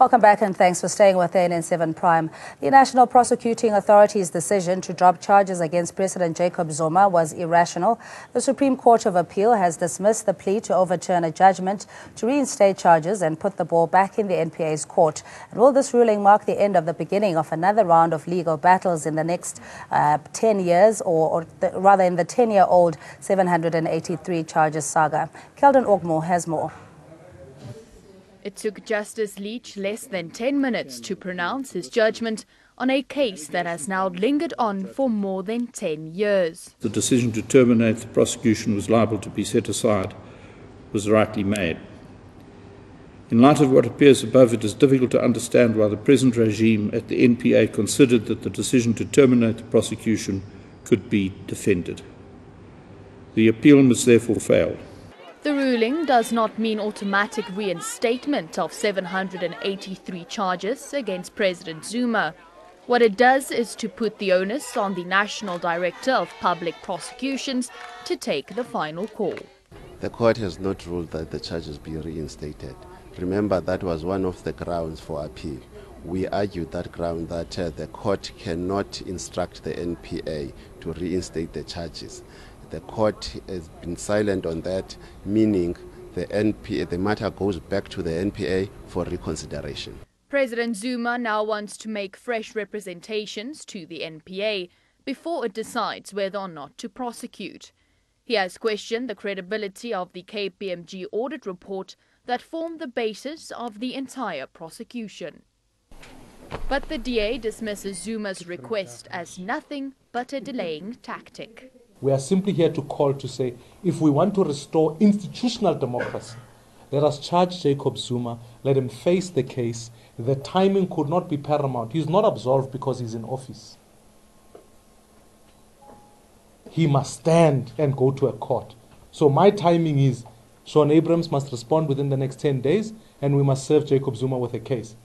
Welcome back and thanks for staying with ANN7 Prime. The National Prosecuting Authority's decision to drop charges against President Jacob Zuma was irrational. The Supreme Court of Appeal has dismissed the plea to overturn a judgment to reinstate charges and put the ball back in the NPA's court. And will this ruling mark the end of the beginning of another round of legal battles in the next 10 years, or rather in the 10-year-old 783 charges saga? Keldon Ogmore has more. It took Justice Leach less than 10 minutes to pronounce his judgment on a case that has now lingered on for more than 10 years. The decision to terminate the prosecution was liable to be set aside was rightly made. In light of what appears above, it is difficult to understand why the present regime at the NPA considered that the decision to terminate the prosecution could be defended. The appeal must therefore fail. The ruling does not mean automatic reinstatement of 783 charges against President Zuma. What it does is to put the onus on the National Director of Public Prosecutions to take the final call. The court has not ruled that the charges be reinstated. Remember, that was one of the grounds for appeal. We argued that ground that the court cannot instruct the NPA to reinstate the charges. The court has been silent on that, meaning the matter goes back to the NPA for reconsideration. President Zuma now wants to make fresh representations to the NPA before it decides whether or not to prosecute. He has questioned the credibility of the KPMG audit report that formed the basis of the entire prosecution. But the DA dismisses Zuma's request as nothing but a delaying tactic. We are simply here to call to say, if we want to restore institutional democracy, let us charge Jacob Zuma, let him face the case. The timing could not be paramount. He's not absolved because he's in office. He must stand and go to a court. So my timing is, Shaun Abrahams must respond within the next 10 days, and we must serve Jacob Zuma with a case.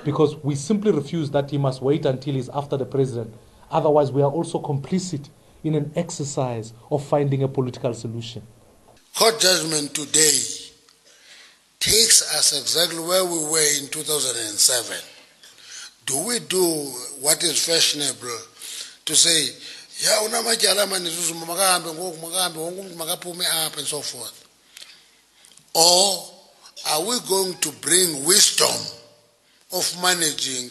Because we simply refuse that he must wait until he's after the president. Otherwise, we are also complicit in an exercise of finding a political solution. Court judgment today takes us exactly where we were in 2007. Do we do what is fashionable to say, yeah, and so forth? Or are we going to bring wisdom of managing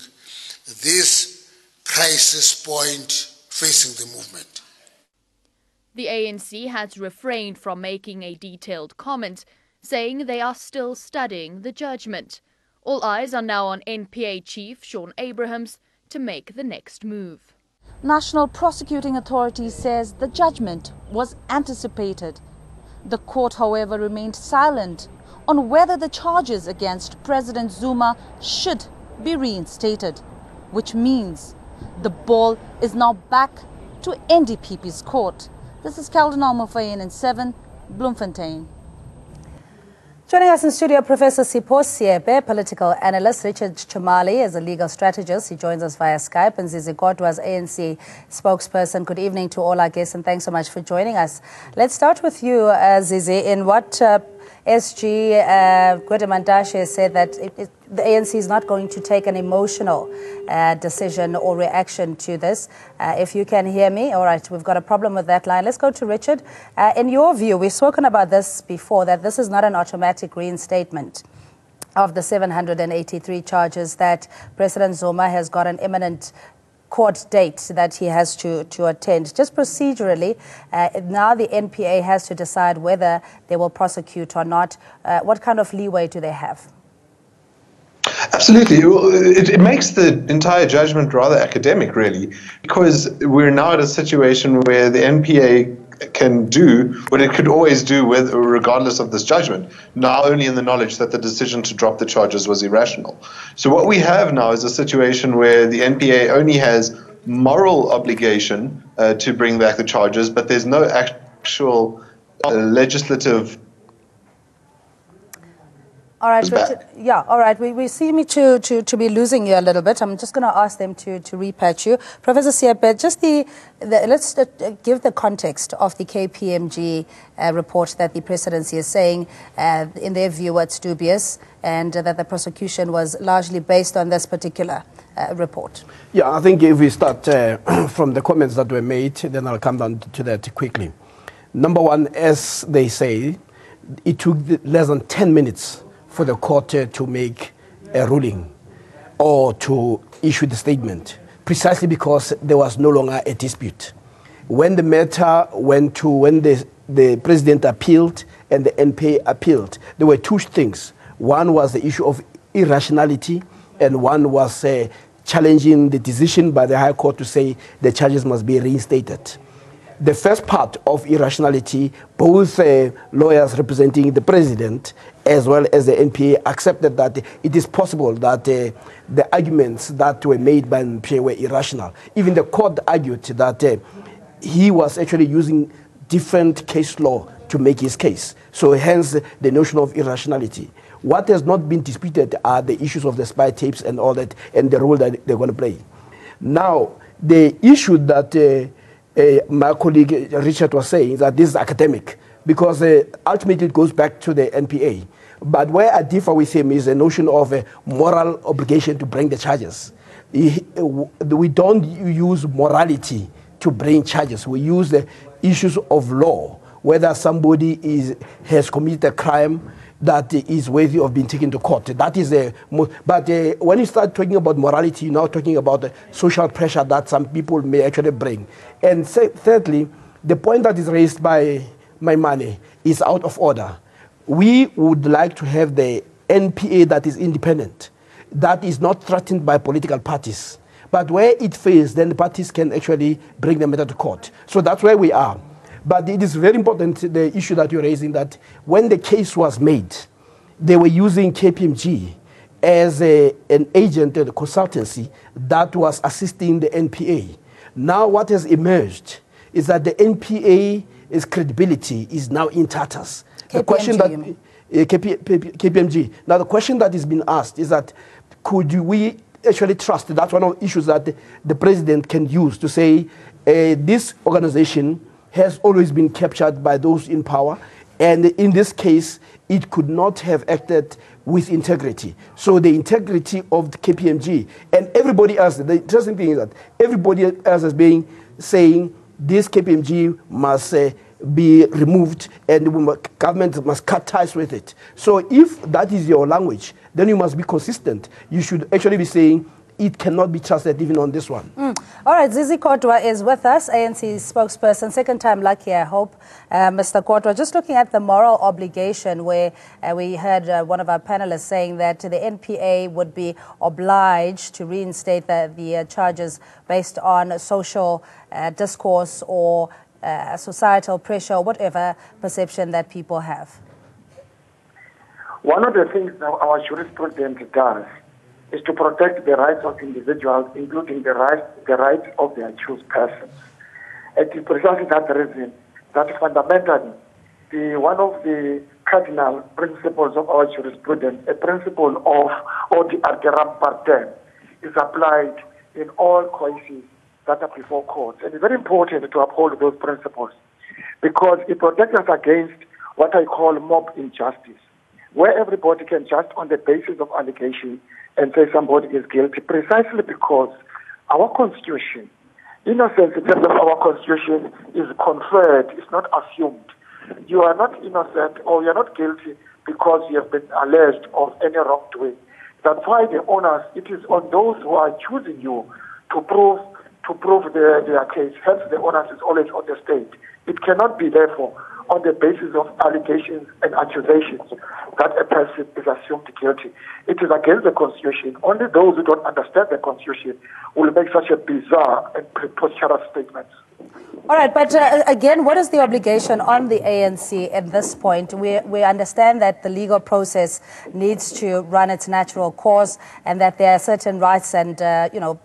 this crisis point facing the movement? The ANC has refrained from making a detailed comment, saying they are still studying the judgment. All eyes are now on NPA Chief Shaun Abrahams to make the next move. National Prosecuting Authority says the judgment was anticipated. The court, however, remained silent on whether the charges against President Zuma should be reinstated, which means the ball is now back to NDPP's court. This is Keldon Ogmore for ANN7, Bloemfontein. Joining us in studio, Professor Sipho Siebe, political analyst. Richard Chamali is a legal strategist. He joins us via Skype. And Zizi Kodwa as ANC spokesperson. Good evening to all our guests and thanks so much for joining us. Let's start with you, Zizi, in what SG Gwede said that the ANC is not going to take an emotional decision or reaction to this. If you can hear me, all right, we've got a problem with that line. Let's go to Richard. In your view, we've spoken about this before, that this is not an automatic reinstatement of the 783 charges, that President Zuma has got an imminent court date that he has to attend. Just procedurally, now the NPA has to decide whether they will prosecute or not. What kind of leeway do they have? Absolutely. It makes the entire judgment rather academic, really, because we're now at a situation where the NPA can do what it could always do regardless of this judgment, now only in the knowledge that the decision to drop the charges was irrational. So what we have now is a situation where the NPA only has moral obligation to bring back the charges, but there's no actual legislative All right, Richard. Yeah, all right. We seem to be losing you a little bit. I'm just going to ask them to repatch you. Professor Siepe, just let's give the context of the KPMG report that the presidency is saying, in their view, it's dubious, and that the prosecution was largely based on this particular report. Yeah, I think if we start from the comments that were made, then I'll come down to that quickly. Number one, as they say, it took less than 10 minutes for the court to make a ruling or to issue the statement, precisely because there was no longer a dispute. When the matter went to, when the president appealed and the NPA appealed, there were two things. One was the issue of irrationality, and one was challenging the decision by the High Court to say the charges must be reinstated. The first part of irrationality, both lawyers representing the president as well as the NPA accepted that it is possible that the arguments that were made by NPA were irrational. Even the court argued that he was actually using different case law to make his case. So hence the notion of irrationality. What has not been disputed are the issues of the spy tapes and all that, and the role that they're going to play. Now, the issue that my colleague Richard was saying that this is academic, because ultimately it goes back to the NPA. But where I differ with him is the notion of a moral obligation to bring the charges. We don't use morality to bring charges. We use the issues of law, whether somebody has committed a crime that is worthy of being taken to court. That is but when you start talking about morality, you're now talking about the social pressure that some people may actually bring. And thirdly, the point that is raised by Maimane is out of order. We would like to have the NPA that is independent, that is not threatened by political parties. But where it fails, then the parties can actually bring the matter to court. So that's where we are. But it is very important, the issue that you're raising, that when the case was made, they were using KPMG as an agent and a consultancy that was assisting the NPA. Now what has emerged is that the NPA's credibility is now in tatters. KPMG, the question that KPMG. Now the question that is being asked is that could we actually trust? That's one of the issues that the president can use to say this organization has always been captured by those in power, and in this case, it could not have acted with integrity. So the integrity of the KPMG and everybody else, the interesting thing is that everybody else is saying this KPMG must be removed and the government must cut ties with it. So if that is your language, then you must be consistent. You should actually be saying it cannot be trusted even on this one. All right, Zizi Kodwa is with us, ANC spokesperson, second time lucky, I hope. Mr. Kodwa, just looking at the moral obligation where we heard one of our panelists saying that the NPA would be obliged to reinstate the charges based on social discourse or societal pressure, or whatever perception that people have. One of the things that our jurisprudence does is to protect the rights of individuals, including the rights of the accused persons. It is precisely that reason that fundamentally one of the cardinal principles of our jurisprudence, a principle of the alteram partem, is applied in all cases that are before courts. And it's very important to uphold those principles because it protects us against what I call mob injustice, where everybody can just on the basis of allegation and say somebody is guilty, precisely because our Constitution, innocence in terms of our Constitution, is conferred, it's not assumed. You are not innocent or you are not guilty because you have been alleged of any wrongdoing. That's why the onus, it is on those who are choosing you to prove their case. Hence, the onus is always on the state. It cannot be, therefore, on the basis of allegations and accusations that a person is assumed guilty. It is against the Constitution. Only those who don't understand the Constitution will make such a bizarre and preposterous statements. All right, but again, what is the obligation on the ANC at this point? We understand that the legal process needs to run its natural course and that there are certain rights and,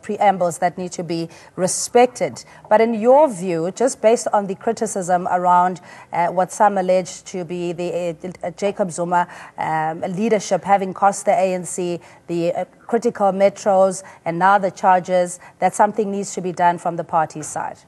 preambles that need to be respected. But in your view, just based on the criticism around what some allege to be the Jacob Zuma leadership having cost the ANC the critical metros and now the charges, that something needs to be done from the party's side?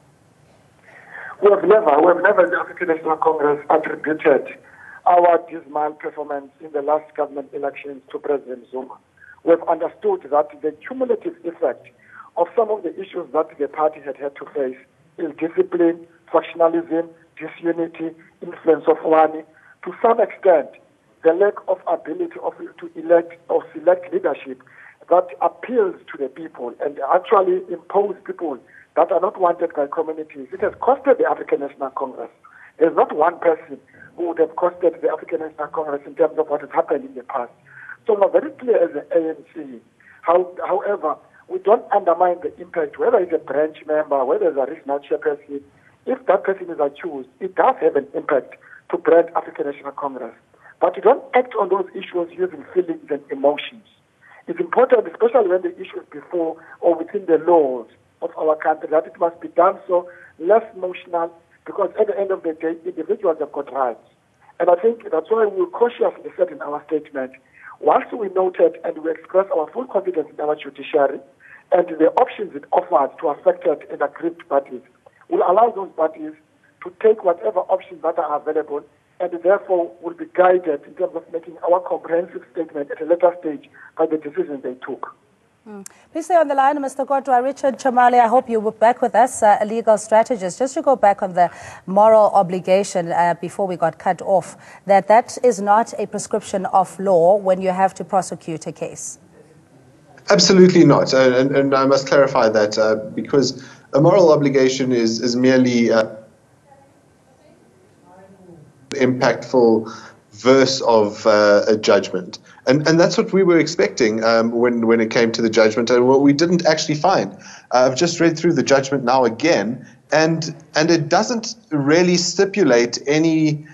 We have never, the African National Congress attributed our dismal performance in the last government elections to President Zuma. We have understood that the cumulative effect of some of the issues that the party had to face, ill-discipline, factionalism, disunity, influence of money, to some extent, the lack of ability to elect or select leadership that appeals to the people and actually impose people that are not wanted by communities. It has costed the African National Congress. There's not one person who would have costed the African National Congress in terms of what has happened in the past. So we're very clear as the ANC. However, we don't undermine the impact, whether it's a branch member, whether it's a regional chairperson. If that person is accused, it does have an impact to brand African National Congress. But you don't act on those issues using feelings and emotions. It's important, especially when the issue is before or within the laws of our country, that it must be done so less emotional, because at the end of the day, individuals have got rights. And I think that's why we cautiously said in our statement, whilst we noted and we expressed our full confidence in our judiciary and the options it offers to affected and aggrieved parties, will allow those parties to take whatever options that are available, and therefore will be guided in terms of making our comprehensive statement at a later stage by the decisions they took. Please stay on the line, Mr. Kodwa. Richard Chamale, I hope you were back with us, a legal strategist. Just to go back on the moral obligation before we got cut off, that is not a prescription of law when you have to prosecute a case. Absolutely not. And I must clarify that because a moral obligation is merely impactful verse of a judgment. And that's what we were expecting when it came to the judgment, and what we didn't actually find. I've just read through the judgment now again, and it doesn't really stipulate any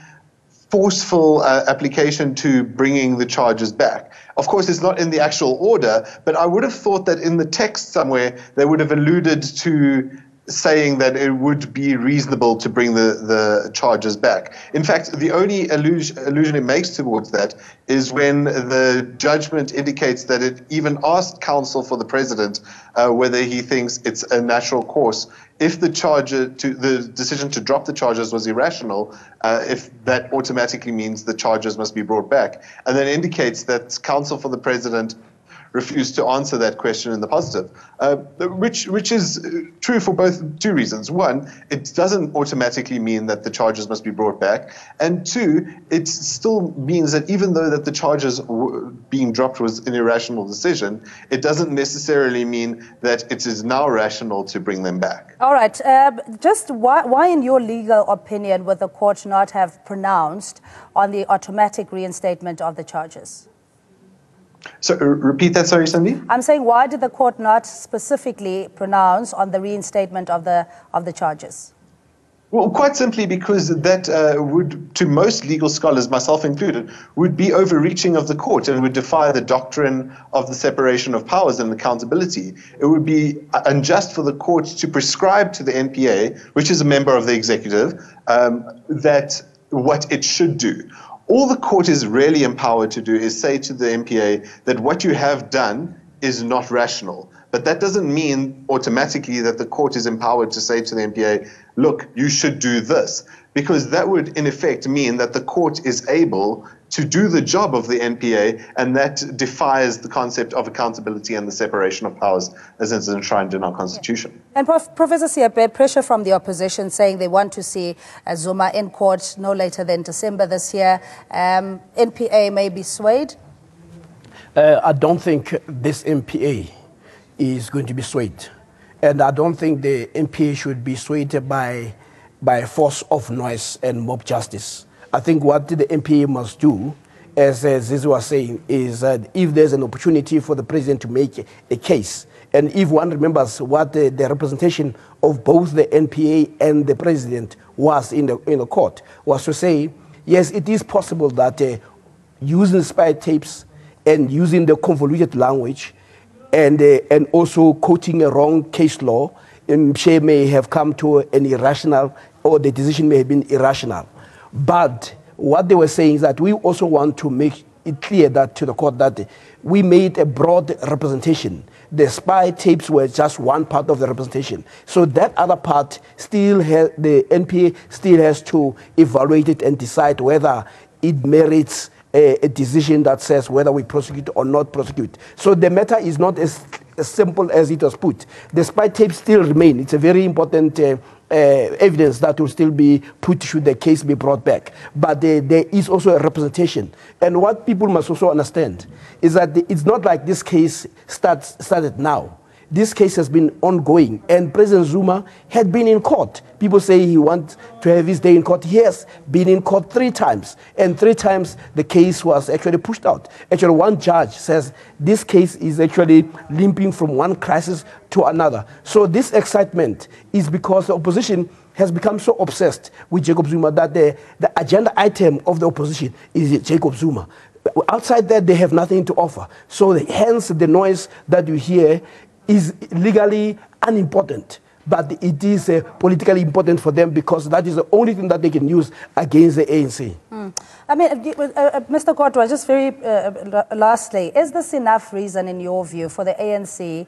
forceful application to bringing the charges back. Of course, it's not in the actual order, but I would have thought that in the text somewhere they would have alluded to saying that it would be reasonable to bring the charges back. In fact, the only allusion it makes towards that is when the judgment indicates that it even asked counsel for the president whether he thinks it's a natural course. If the decision to drop the charges was irrational, if that automatically means the charges must be brought back, and then indicates that counsel for the president refused to answer that question in the positive, which is true for two reasons. One, it doesn't automatically mean that the charges must be brought back, and two, it still means that even though that the charges being dropped was an irrational decision, it doesn't necessarily mean that it is now rational to bring them back. All right. Just why, in your legal opinion, would the court not have pronounced on the automatic reinstatement of the charges? So repeat that, sorry, Sandy? I'm saying, why did the court not specifically pronounce on the reinstatement of the charges? Well, quite simply because that would, to most legal scholars, myself included, would be overreaching of the court and would defy the doctrine of the separation of powers and accountability. It would be unjust for the court to prescribe to the NPA, which is a member of the executive, that what it should do. All the court is really empowered to do is say to the NPA that what you have done is not rational. But that doesn't mean automatically that the court is empowered to say to the NPA, look, you should do this. Because that would, in effect, mean that the court is able to do the job of the NPA, and that defies the concept of accountability and the separation of powers as is enshrined in our Constitution. And Professor Siape, pressure from the opposition saying they want to see Zuma in court no later than December this year. NPA may be swayed? I don't think this NPA is going to be swayed. And I don't think the NPA should be swayed by force of noise and mob justice. I think what the NPA must do as Zizu was saying, is that if there's an opportunity for the president to make a case, and if one remembers what the representation of both the NPA and the president was in the court, was to say, yes, it is possible that using spy tapes and using the convoluted language and also quoting a wrong case law, MPA may have come to an irrational, or the decision may have been irrational. But what they were saying is that we also want to make it clear that to the court that we made a broad representation. The spy tapes were just one part of the representation. So that other part still has, the NPA still has to evaluate it and decide whether it merits a decision that says whether we prosecute or not prosecute. So the matter is not as simple as it was put. The spy tapes still remain. It's a very important evidence that will still be put should the case be brought back. But there is also a representation. And what people must also understand is that it's not like this case started now. This case has been ongoing, and President Zuma had been in court. People say he wants to have his day in court. He has been in court 3 times, and 3 times the case was actually pushed out. Actually, one judge says this case is actually limping from one crisis to another. So this excitement is because the opposition has become so obsessed with Jacob Zuma that the agenda item of the opposition is Jacob Zuma. Outside that, they have nothing to offer. So hence the noise that you hear is legally unimportant, but it is politically important for them because that is the only thing that they can use against the ANC. I mean, Mr. Kodwa, just very lastly, is this enough reason in your view for the ANC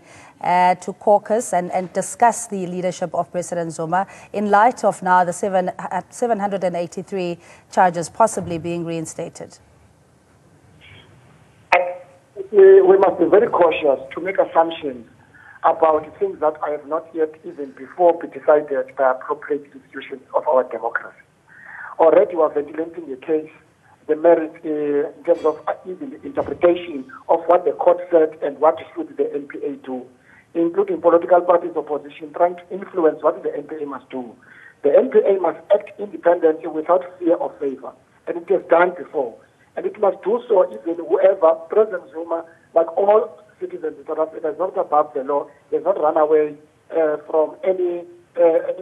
to caucus and discuss the leadership of President Zuma in light of now the 783 charges possibly being reinstated? We must be very cautious to make assumptions about things that I have not yet even before be decided by appropriate institutions of our democracy. Already we are ventilating the case, the merits in terms of even the interpretation of what the court said and what should the NPA do, including political parties opposition trying to influence what the NPA must do. The NPA must act independently without fear or favor, and it has done before. And it must do so even whoever, President Zuma, like all citizens in South Africa, is not above the law. He has not run away from any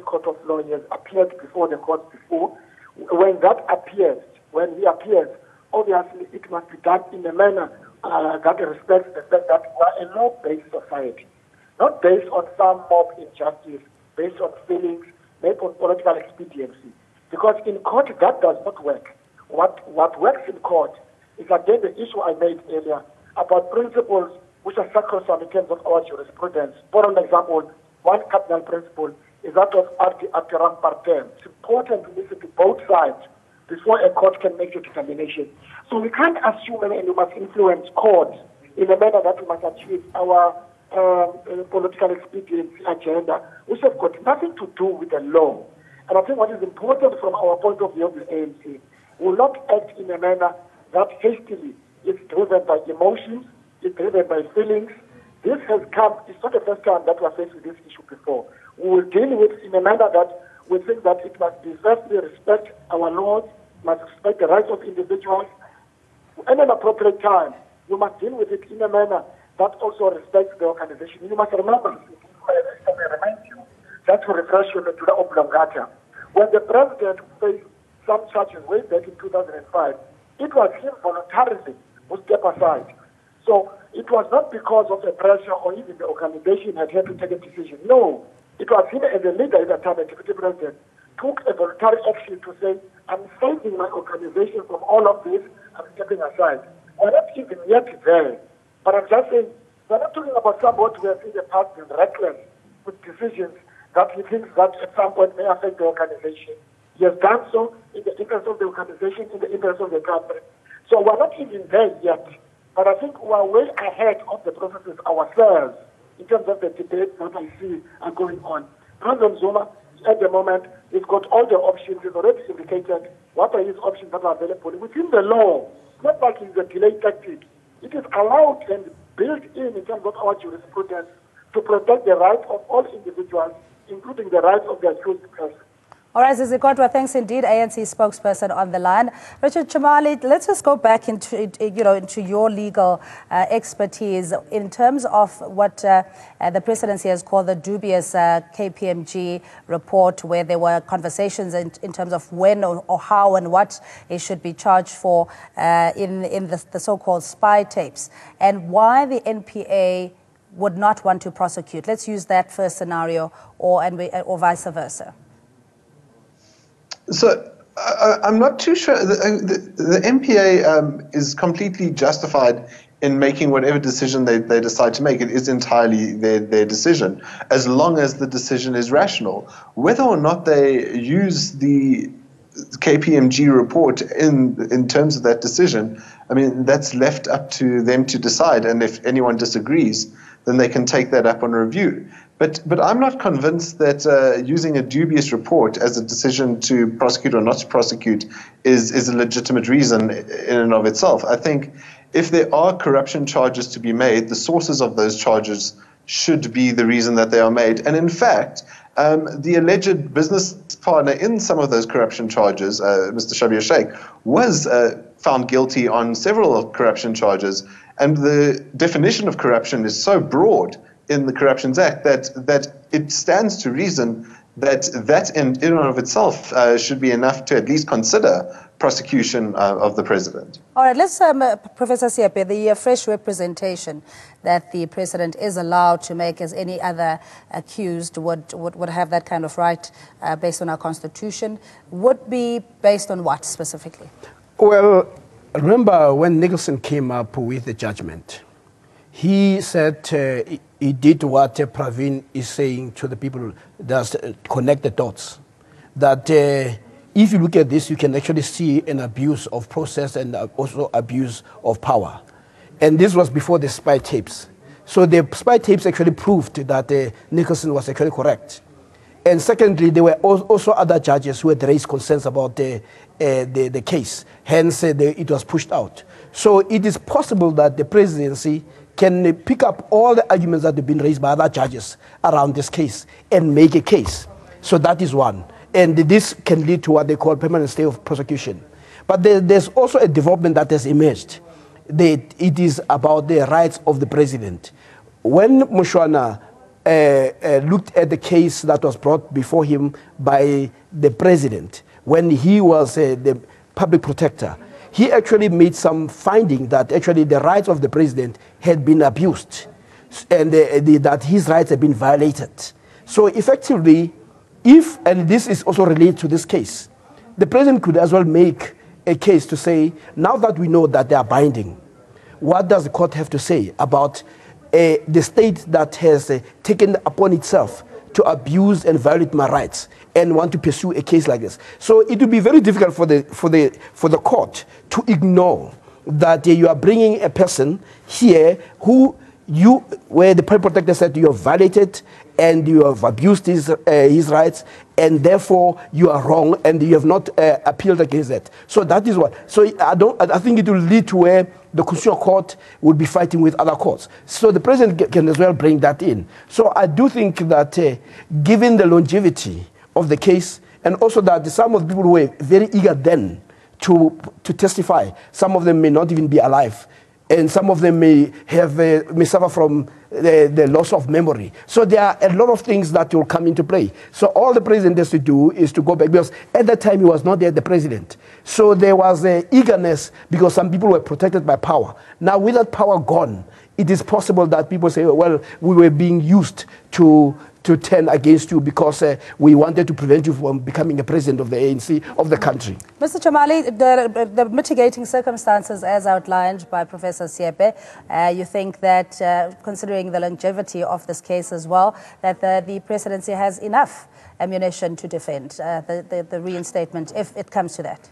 court of law. He has appeared before the court before. When he appears, obviously it must be done in a manner that respects the fact that we are a law-based society, not based on some mob injustice, based on feelings, based on political expediency. Because in court that does not work. What works in court is again the issue I made earlier about principles which are sacrosanct in terms of our jurisprudence. For an example, one cardinal principle is that of arte alteram partem. It's important to listen to both sides before a court can make a determination. So we can't assume and we must influence courts in a manner that we must achieve our political expediency agenda, which have got nothing to do with the law. And I think what is important from our point of view of the ANC, we will not act in a manner that hastily is driven by emotions, it's driven by feelings. This has come, it's not the first time that we are faced with this issue before. We will deal with it in a manner that we think that it must be firstly respect our laws, must respect the rights of individuals. At an appropriate time, we must deal with it in a manner that also respects the organization. You must remember, I remind you, that to refresh you to the oblongata. When the president faced some charges way back in 2005, it was him voluntarily who stepped aside. So it was not because of the pressure or even the organization had to take a decision. No, it was him as a leader at the time, the deputy president, took a voluntary action to say, I'm saving my organization from all of this, I'm stepping aside. We're not even yet there. But I'm just saying, we're not talking about somebody who has in the past been reckless with decisions that he thinks that at some point may affect the organization. He has done so in the interest of the organization, in the interest of the country. So we're not even there yet. But I think we're way ahead of the processes ourselves in terms of the debates that I see are going on. President Zuma, at the moment, he's got all the options. He's already indicated what are his options that are available within the law. It's not like it's a delay tactic. It is allowed and built in terms of our jurisprudence to protect the rights of all individuals, including the rights of the accused person. All right, Zizikotwa, thanks indeed. ANC spokesperson on the line. Richard Chamali, let's just go back into your legal expertise in terms of what the presidency has called the dubious KPMG report, where there were conversations in terms of when or how and what it should be charged for in the so-called spy tapes, and why the NPA would not want to prosecute. Let's use that first scenario, or vice versa. So I'm not too sure. The NPA is completely justified in making whatever decision they decide to make. It is entirely their decision, as long as the decision is rational. Whether or not they use the KPMG report in terms of that decision, I mean, that's left up to them to decide. And if anyone disagrees, then they can take that up on review. But I'm not convinced that using a dubious report as a decision to prosecute or not to prosecute is a legitimate reason in and of itself. I think if there are corruption charges to be made, the sources of those charges should be the reason that they are made. And in fact, the alleged business partner in some of those corruption charges, Mr. Shabir Sheikh, was found guilty on several corruption charges. And the definition of corruption is so broad in the Corruptions Act that it stands to reason that in and of itself should be enough to at least consider prosecution of the president. All right, let's, Professor Siepe, the fresh representation that the president is allowed to make, as any other accused would have that kind of right based on our constitution, would be based on what specifically? Well, remember when Nicholson came up with the judgment, he said he did what Praveen is saying to the people that connect the dots. That if you look at this, you can actually see an abuse of process and also abuse of power. And this was before the spy tapes. So the spy tapes actually proved that Nicholson was actually correct. And secondly, there were also other judges who had raised concerns about the case. Hence, it was pushed out. So it is possible that the presidency can pick up all the arguments that have been raised by other judges around this case and make a case. So that is one. And this can lead to what they call permanent stay of prosecution. But there's also a development that has emerged. It is about the rights of the president. When Mushwana looked at the case that was brought before him by the president, when he was the public protector, he actually made some finding that actually the rights of the president had been abused and that his rights had been violated. So effectively, and this is also related to this case, the president could as well make a case to say, now that we know that they are binding, what does the court have to say about the state that has taken upon itself to abuse and violate my rights and want to pursue a case like this? So it would be very difficult for the court to ignore that you are bringing a person here where the public protector said you have violated and you have abused his rights, and therefore you are wrong and you have not appealed against that. So that is what. So I think it will lead to where the Constitutional Court will be fighting with other courts. So the president can as well bring that in. So I do think that given the longevity of the case, and also that some of the people who were very eager then to testify, some of them may not even be alive, and some of them may suffer from the loss of memory. So there are a lot of things that will come into play. So all the president has to do is to go back, because at that time he was not yet the president. So there was eagerness because some people were protected by power. Now with that power gone, it is possible that people say, well, we were being used to turn against you because we wanted to prevent you from becoming a president of the ANC of the country. Mr. Chamali, the mitigating circumstances as outlined by Professor Siepe, you think that considering the longevity of this case as well, that the presidency has enough ammunition to defend the reinstatement if it comes to that?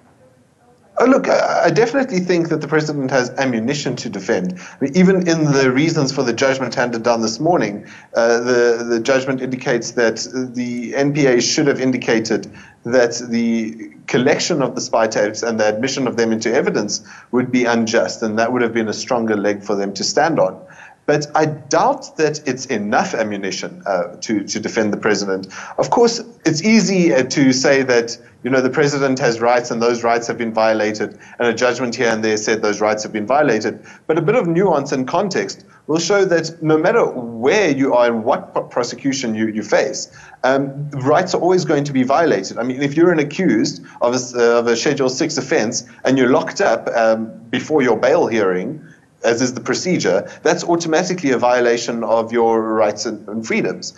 Oh, look, I definitely think that the president has ammunition to defend. I mean, even in the reasons for the judgment handed down this morning, the judgment indicates that the NPA should have indicated that the collection of the spy tapes and the admission of them into evidence would be unjust, and that would have been a stronger leg for them to stand on. But I doubt that it's enough ammunition to defend the president. Of course, it's easy to say that, you know, the president has rights and those rights have been violated, and a judgment here and there said those rights have been violated. But a bit of nuance and context will show that no matter where you are and what prosecution you face, rights are always going to be violated. I mean, if you're an accused of a Schedule 6 offense and you're locked up before your bail hearing, as is the procedure, that's automatically a violation of your rights and freedoms.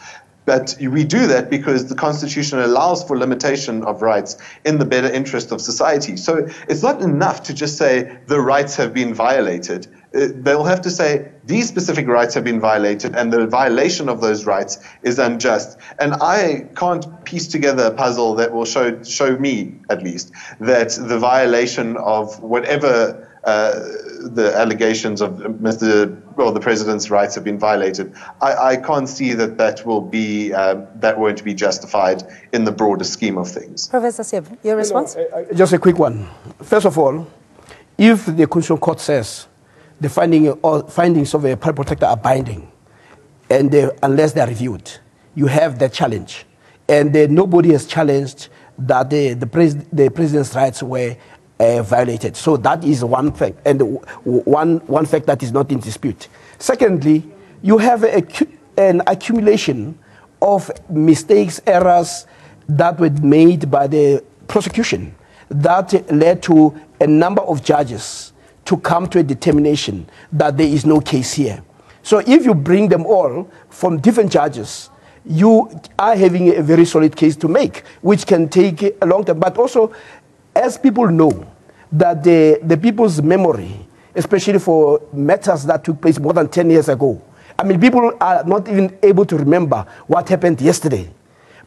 But we do that because the Constitution allows for limitation of rights in the better interest of society. So it's not enough to just say the rights have been violated. They'll have to say these specific rights have been violated and the violation of those rights is unjust. And I can't piece together a puzzle that will show me, at least, that the violation of whatever the allegations of the president's rights have been violated. I can't see that will be that won't be justified in the broader scheme of things. Professor Siep, your response? Just a quick one. First of all, if the Constitutional Court says the findings of a public protector are binding, and unless they are reviewed, you have that challenge, and nobody has challenged that the president's rights were violated. So that is one fact, and one fact that is not in dispute. Secondly, you have an accumulation of mistakes, errors that were made by the prosecution that led to a number of judges to come to a determination that there is no case here. So if you bring them all from different judges, you are having a very solid case to make, which can take a long time. But also, as people know, that the people's memory, especially for matters that took place more than 10 years ago, I mean, people are not even able to remember what happened yesterday.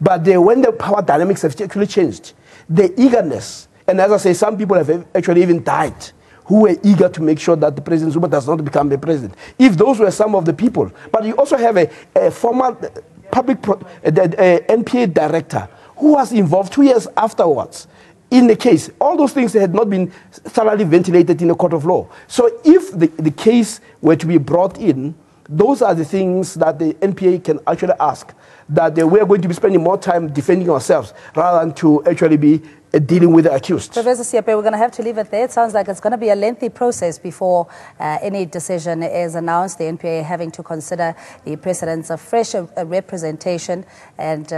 But when the power dynamics have actually changed, the eagerness, and as I say, some people have actually even died who were eager to make sure that the President Zuma does not become the president. If those were some of the people. But you also have a former NPA director who was involved 2 years afterwards in the case. All those things had not been thoroughly ventilated in a court of law. So if the case were to be brought in, those are the things that the NPA can actually ask, that we are going to be spending more time defending ourselves rather than to actually be dealing with the accused. Professor Siep, we're going to have to leave it there. It sounds like it's going to be a lengthy process before any decision is announced. The NPA having to consider the precedents of fresh representation and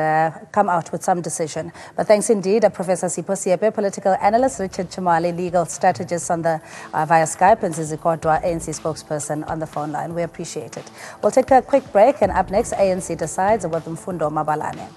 come out with some decision. But thanks indeed, Professor Sipho Siep, political analyst, Richard Chumali, legal strategist on the via Skype, and Zizi Kodwa, ANC spokesperson on the phone line. We appreciate it. We'll take a quick break, and up next, ANC decides with Mfundo Mabalane.